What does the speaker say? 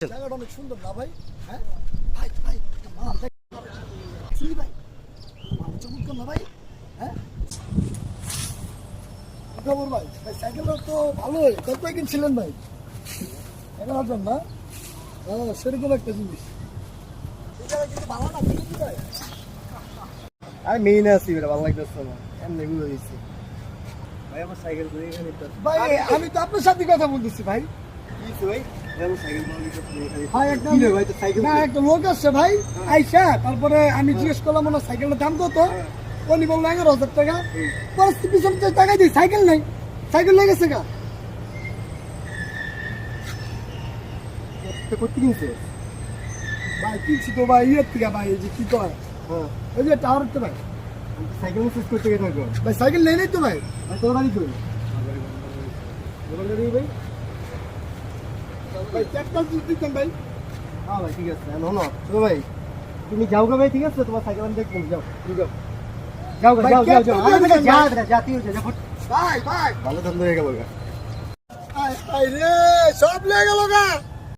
জায়গাটা অনেক সুন্দর না ভাই? হ্যাঁ ভাই ভাই মাল দেখছি ভাই, মাল চমৎকার না ভাই? হ্যাঁ কি খবর ভাই? ভাই সাইকেলটা তো ভালোই, কত কিনছিলেন ভাই? 11,000 না? সেরকম একটা জিনিস এটা কিন্তু ভালো না, বুঝলি ভাই? আমি মেইনে আছি, বেটা ভালো লাগতেছে না, এমনি ঘুরে দিচ্ছি ভাই। আমার সাইকেল ঘুরে এখানে ভাই আমি তো আপনার সাথে কথা বলতেছি ভাই। কি ভাই? আমার সাইকেল ঘুরে দিচ্ছি ভাই একদম ভাই, তো সাইকেল না, একটা লোক আসছে ভাই আইসা, তারপরে আমি জিজ্ঞেস করলাম ওনার সাইকেলের দাম কত, উনি বললো 11,000 টাকা। পরে পিছন থেকে টাকা দিই, সাইকেল নেই, সাইকেল লেগেছে গা। করতে কিনছে। ভাই কিনছি তো ভাই ইয়ের থেকে ভাই, এই যে কি কয় হ্যাঁ, ওই যে টাওয়ার তো ভাই। সাইকেল শেষ করতে গিয়ে থাকো ভাই সাইকেল নেই তো ভাই। ভাই। তোর বাড়ি কই? ভাই ভাই একটা দিতেন ভাই। হ্যাঁ ভাই, ঠিক আছে। শোনো শোনো ভাই, তুমি যাও গা ভাই, ঠিক আছে? তোমার সাইকেল আমি দেখবো, যাও তুমি যাও, যাও গা, ভাই, যাও যাও যাও। ক্যাব আরে তো বেটা, দিবেন যা ভাই। বেটা, জাতীয় যা ফট। ভাই ভাই ভালো ধান্দা হয়ে গেল গা। আয় আয় রে, সব লেগে গেল গা।